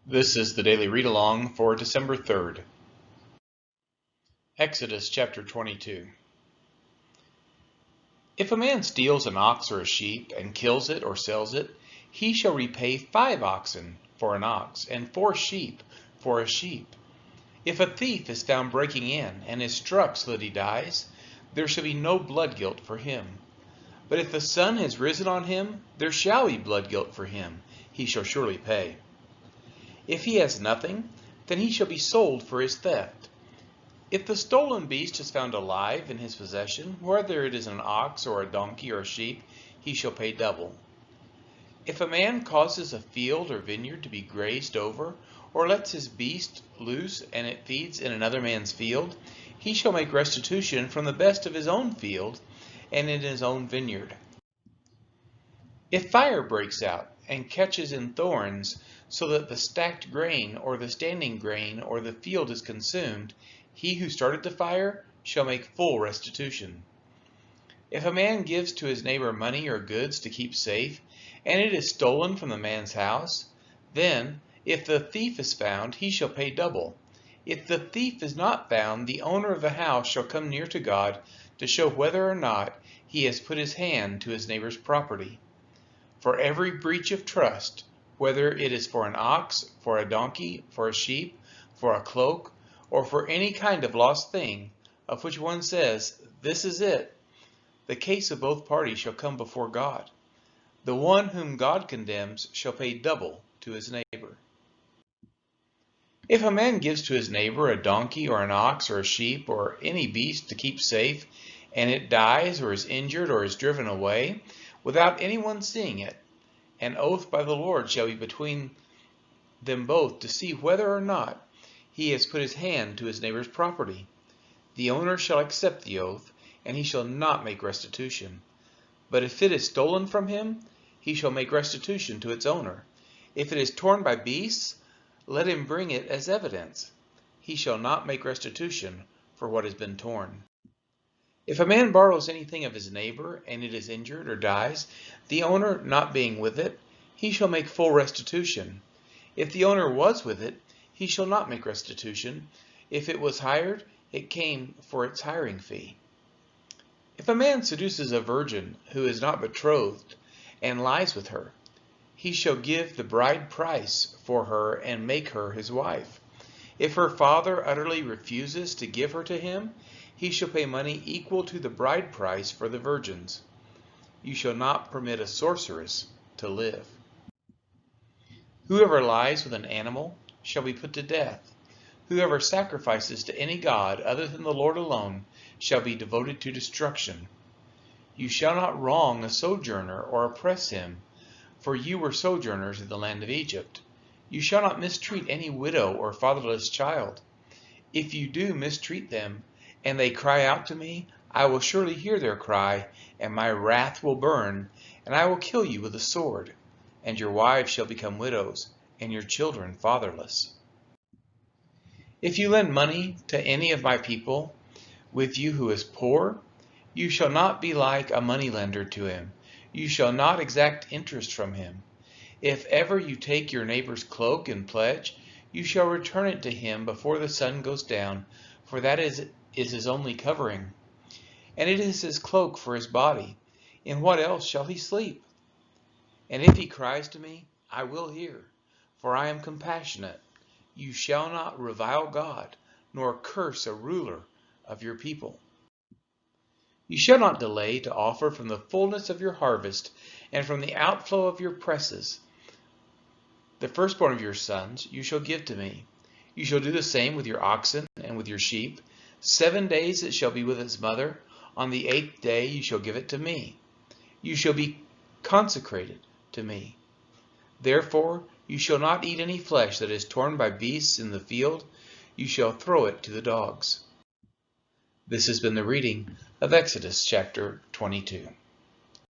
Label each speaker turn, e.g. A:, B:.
A: This is the daily read along for December 3rd. Exodus chapter 22. If a man steals an ox or a sheep and kills it or sells it, he shall repay 5 oxen for an ox and 4 sheep for a sheep. If a thief is found breaking in and is struck so that he dies, there shall be no blood guilt for him. But if the sun has risen on him, there shall be blood guilt for him. He shall surely pay. If he has nothing, then he shall be sold for his theft. If the stolen beast is found alive in his possession, whether it is an ox or a donkey or a sheep, he shall pay double. If a man causes a field or vineyard to be grazed over, or lets his beast loose and it feeds in another man's field, he shall make restitution from the best of his own field and in his own vineyard. If fire breaks out and catches in thorns, so that the stacked grain or the standing grain or the field is consumed, he who started the fire shall make full restitution. If a man gives to his neighbor money or goods to keep safe, and it is stolen from the man's house, then, if the thief is found, he shall pay double. If the thief is not found, the owner of the house shall come near to God to show whether or not he has put his hand to his neighbor's property. For every breach of trust, whether it is for an ox, for a donkey, for a sheep, for a cloak, or for any kind of lost thing, of which one says, "This is it," the case of both parties shall come before God. The one whom God condemns shall pay double to his neighbor. If a man gives to his neighbor a donkey or an ox or a sheep or any beast to keep safe, and it dies or is injured or is driven away, without anyone seeing it, an oath by the Lord shall be between them both to see whether or not he has put his hand to his neighbor's property. The owner shall accept the oath, and he shall not make restitution. But if it is stolen from him, he shall make restitution to its owner. If it is torn by beasts, let him bring it as evidence. He shall not make restitution for what has been torn. If a man borrows anything of his neighbor, and it is injured or dies, the owner not being with it, he shall make full restitution. If the owner was with it, he shall not make restitution. If it was hired, it came for its hiring fee. If a man seduces a virgin who is not betrothed, and lies with her, he shall give the bride price for her and make her his wife. If her father utterly refuses to give her to him, he shall pay money equal to the bride price for the virgins. You shall not permit a sorceress to live. Whoever lies with an animal shall be put to death. Whoever sacrifices to any god other than the Lord alone shall be devoted to destruction. You shall not wrong a sojourner or oppress him, for you were sojourners in the land of Egypt. You shall not mistreat any widow or fatherless child. If you do mistreat them, and they cry out to me, I will surely hear their cry, and my wrath will burn, and I will kill you with a sword, and your wives shall become widows, and your children fatherless. If you lend money to any of my people with you who is poor, you shall not be like a moneylender to him. You shall not exact interest from him. If ever you take your neighbor's cloak in pledge, you shall return it to him before the sun goes down, for that is his only covering, and it is his cloak for his body. In what else shall he sleep? And if he cries to me, I will hear, for I am compassionate. You shall not revile God, nor curse a ruler of your people. You shall not delay to offer from the fullness of your harvest and from the outflow of your presses. The firstborn of your sons you shall give to me. You shall do the same with your oxen and with your sheep. 7 days it shall be with its mother. On the 8th day you shall give it to me. You shall be consecrated to me. Therefore you shall not eat any flesh that is torn by beasts in the field. You shall throw it to the dogs. This has been the reading of Exodus chapter 22.